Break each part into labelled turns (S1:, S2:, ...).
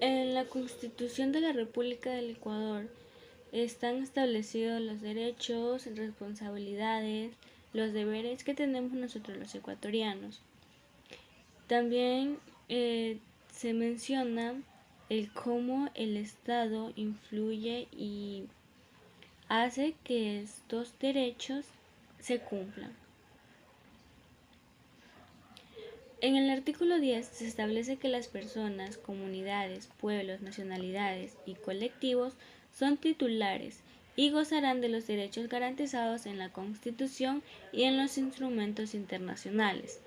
S1: En la Constitución de la República del Ecuador están establecidos los derechos, responsabilidades, los deberes que tenemos nosotros los ecuatorianos. También se menciona el cómo el Estado influye y hace que estos derechos se cumplan. En el artículo 10 se establece que las personas, comunidades, pueblos, nacionalidades y colectivos son titulares y gozarán de los derechos garantizados en la Constitución y en los instrumentos internacionales.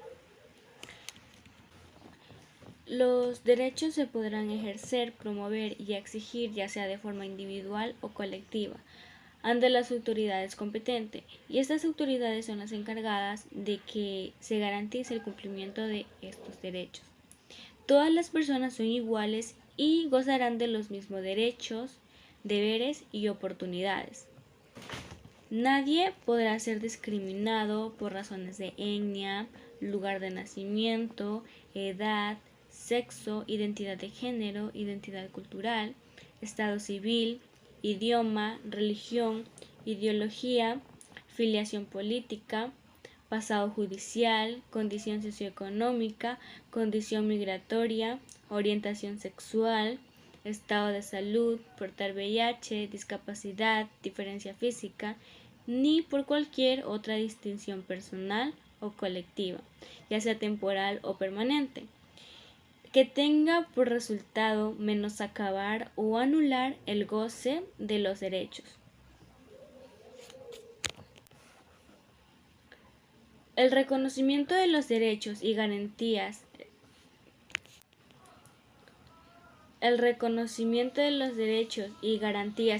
S1: Los derechos se podrán ejercer, promover y exigir ya sea de forma individual o colectiva ante las autoridades competentes, y estas autoridades son las encargadas de que se garantice el cumplimiento de estos derechos. Todas las personas son iguales y gozarán de los mismos derechos, deberes y oportunidades. Nadie podrá ser discriminado por razones de etnia, lugar de nacimiento, edad, sexo, identidad de género, identidad cultural, estado civil, idioma, religión, ideología, filiación política, pasado judicial, condición socioeconómica, condición migratoria, orientación sexual, estado de salud, portar VIH, discapacidad, diferencia física, ni por cualquier otra distinción personal o colectiva, ya sea temporal o permanente, que tenga por resultado menoscabar o anular el goce de los derechos. El reconocimiento de los derechos y garantías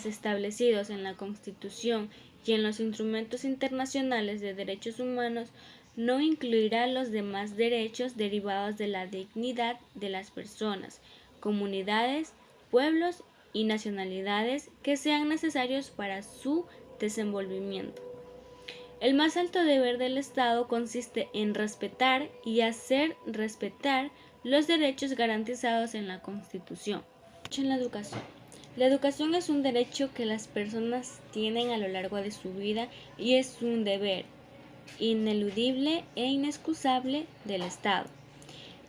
S1: establecidos en la Constitución y en los instrumentos internacionales de derechos humanos no incluirá los demás derechos derivados de la dignidad de las personas, comunidades, pueblos y nacionalidades que sean necesarios para su desenvolvimiento. El más alto deber del Estado consiste en respetar y hacer respetar los derechos garantizados en la Constitución. En la educación. La educación es un derecho que las personas tienen a lo largo de su vida y es un deber ineludible e inexcusable del Estado.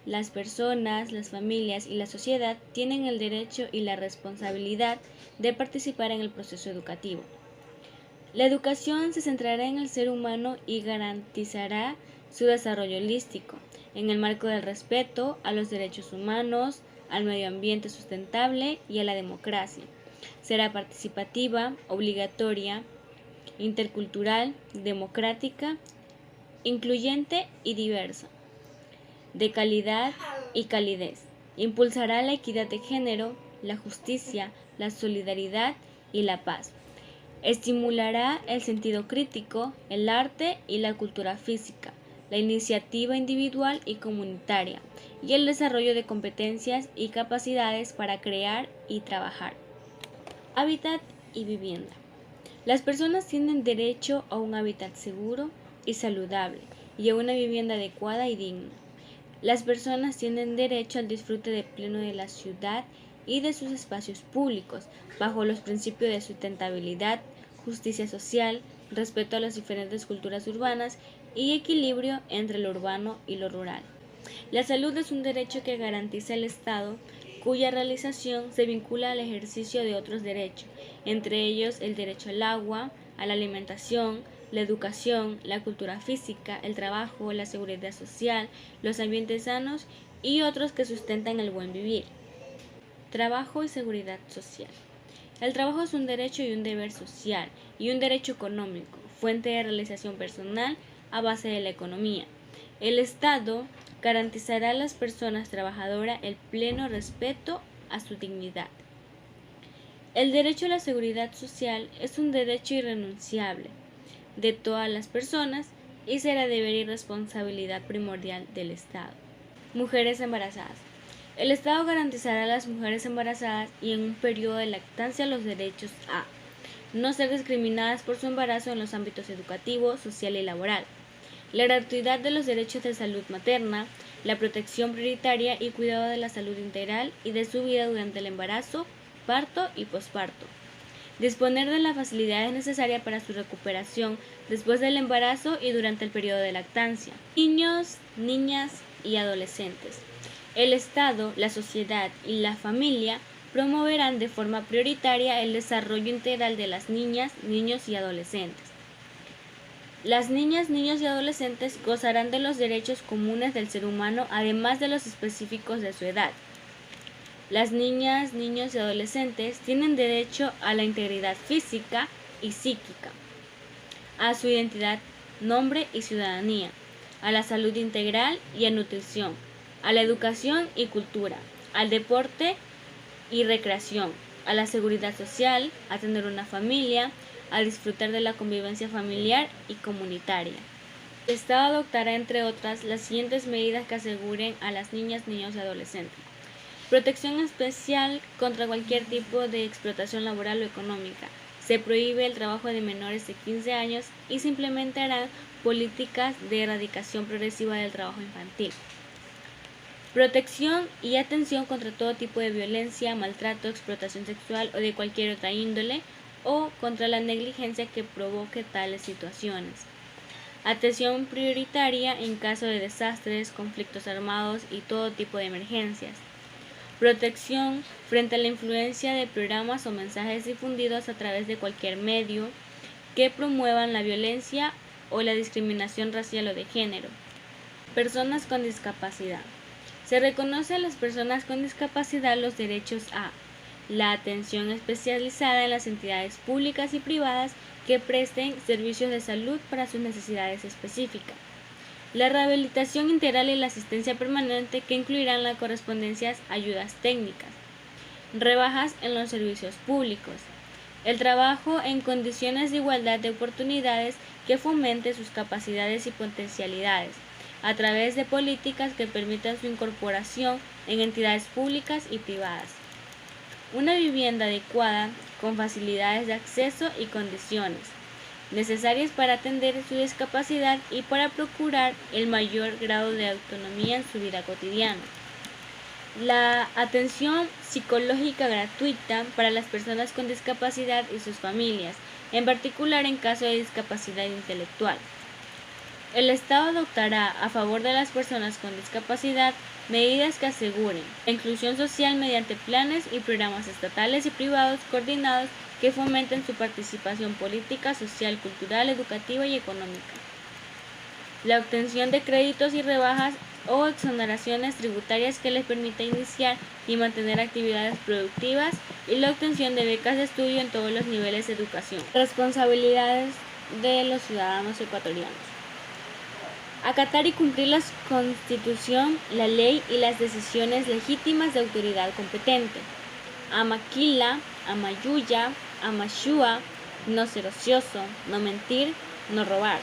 S1: Las personas, las familias y la sociedad tienen el derecho y la responsabilidad de participar en el proceso educativo. La educación se centrará en el ser humano y garantizará su desarrollo holístico, en el marco del respeto a los derechos humanos, al medio ambiente sustentable y a la democracia. Será participativa, obligatoria, intercultural, democrática, incluyente y diversa, de calidad y calidez. Impulsará la equidad de género, la justicia, la solidaridad y la paz. Estimulará el sentido crítico, el arte y la cultura física, la iniciativa individual y comunitaria, y el desarrollo de competencias y capacidades para crear y trabajar. Hábitat y vivienda. Las personas tienen derecho a un hábitat seguro y saludable y a una vivienda adecuada y digna. Las personas tienen derecho al disfrute de pleno de la ciudad y de sus espacios públicos, bajo los principios de sustentabilidad, justicia social, respeto a las diferentes culturas urbanas y equilibrio entre lo urbano y lo rural. La salud es un derecho que garantiza el Estado, cuya realización se vincula al ejercicio de otros derechos, entre ellos el derecho al agua, a la alimentación, la educación, la cultura física, el trabajo, la seguridad social, los ambientes sanos y otros que sustentan el buen vivir. Trabajo y seguridad social. El trabajo es un derecho y un deber social y un derecho económico, fuente de realización personal a base de la economía. El Estado garantizará a las personas trabajadoras el pleno respeto a su dignidad. El derecho a la seguridad social es un derecho irrenunciable de todas las personas y será deber y responsabilidad primordial del Estado. Mujeres embarazadas. El Estado garantizará a las mujeres embarazadas y en un periodo de lactancia los derechos a no ser discriminadas por su embarazo en los ámbitos educativo, social y laboral, la gratuidad de los derechos de salud materna, la protección prioritaria y cuidado de la salud integral y de su vida durante el embarazo, parto y posparto. Disponer de las facilidades necesarias para su recuperación después del embarazo y durante el periodo de lactancia. Niños, niñas y adolescentes. El Estado, la sociedad y la familia promoverán de forma prioritaria el desarrollo integral de las niñas, niños y adolescentes. Las niñas, niños y adolescentes gozarán de los derechos comunes del ser humano, además de los específicos de su edad. Las niñas, niños y adolescentes tienen derecho a la integridad física y psíquica, a su identidad, nombre y ciudadanía, a la salud integral y a nutrición, a la educación y cultura, al deporte y recreación, a la seguridad social, a tener una familia, a disfrutar de la convivencia familiar y comunitaria. El Estado adoptará, entre otras, las siguientes medidas que aseguren a las niñas, niños y adolescentes. Protección especial contra cualquier tipo de explotación laboral o económica. Se prohíbe el trabajo de menores de 15 años y se implementarán políticas de erradicación progresiva del trabajo infantil. Protección y atención contra todo tipo de violencia, maltrato, explotación sexual o de cualquier otra índole, o contra la negligencia que provoque tales situaciones. Atención prioritaria en caso de desastres, conflictos armados y todo tipo de emergencias. Protección frente a la influencia de programas o mensajes difundidos a través de cualquier medio que promuevan la violencia o la discriminación racial o de género. Personas con discapacidad. Se reconoce a las personas con discapacidad los derechos a la atención especializada en las entidades públicas y privadas que presten servicios de salud para sus necesidades específicas. La rehabilitación integral y la asistencia permanente que incluirán las correspondencias ayudas técnicas. Rebajas en los servicios públicos. El trabajo en condiciones de igualdad de oportunidades que fomente sus capacidades y potencialidades a través de políticas que permitan su incorporación en entidades públicas y privadas. Una vivienda adecuada con facilidades de acceso y condiciones necesarias para atender su discapacidad y para procurar el mayor grado de autonomía en su vida cotidiana. La atención psicológica gratuita para las personas con discapacidad y sus familias, en particular en caso de discapacidad intelectual. El Estado adoptará a favor de las personas con discapacidad medidas que aseguren la inclusión social mediante planes y programas estatales y privados coordinados que fomenten su participación política, social, cultural, educativa y económica. La obtención de créditos y rebajas o exoneraciones tributarias que les permita iniciar y mantener actividades productivas y la obtención de becas de estudio en todos los niveles de educación. Responsabilidades de los ciudadanos ecuatorianos. Acatar y cumplir la Constitución, la ley y las decisiones legítimas de autoridad competente. Amaquila, amayuya, amashua, no ser ocioso, no mentir, no robar.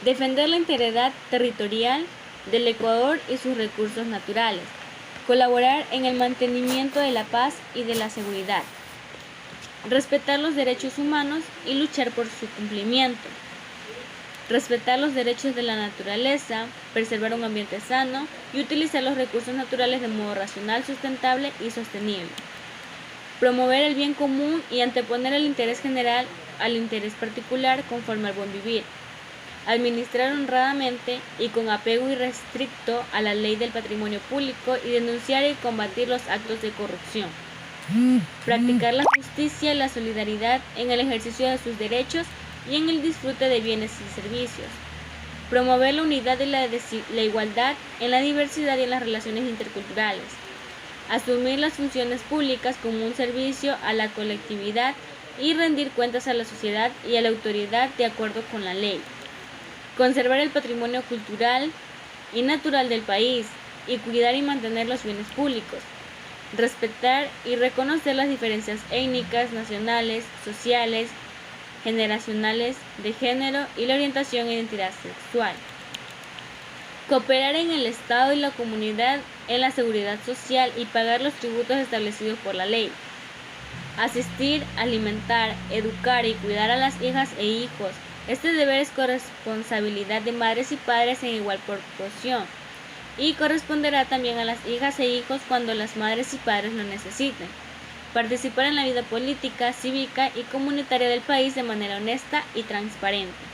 S1: Defender la integridad territorial del Ecuador y sus recursos naturales. Colaborar en el mantenimiento de la paz y de la seguridad. Respetar los derechos humanos y luchar por su cumplimiento. Respetar los derechos de la naturaleza, preservar un ambiente sano y utilizar los recursos naturales de modo racional, sustentable y sostenible. Promover el bien común y anteponer el interés general al interés particular conforme al buen vivir. Administrar honradamente y con apego irrestricto a la ley del patrimonio público y denunciar y combatir los actos de corrupción. Practicar la justicia y la solidaridad en el ejercicio de sus derechos y en el disfrute de bienes y servicios. Promover la unidad y la igualdad en la diversidad y en las relaciones interculturales. Asumir las funciones públicas como un servicio a la colectividad y rendir cuentas a la sociedad y a la autoridad de acuerdo con la ley. Conservar el patrimonio cultural y natural del país y cuidar y mantener los bienes públicos. Respetar y reconocer las diferencias étnicas, nacionales, sociales, generacionales, de género y la orientación e identidad sexual. Cooperar en el Estado y la comunidad en la seguridad social y pagar los tributos establecidos por la ley. Asistir, alimentar, educar y cuidar a las hijas e hijos Este deber es corresponsabilidad de madres y padres en igual proporción, y corresponderá también a las hijas e hijos cuando las madres y padres lo necesiten. Participar en la vida política, cívica y comunitaria del país de manera honesta y transparente.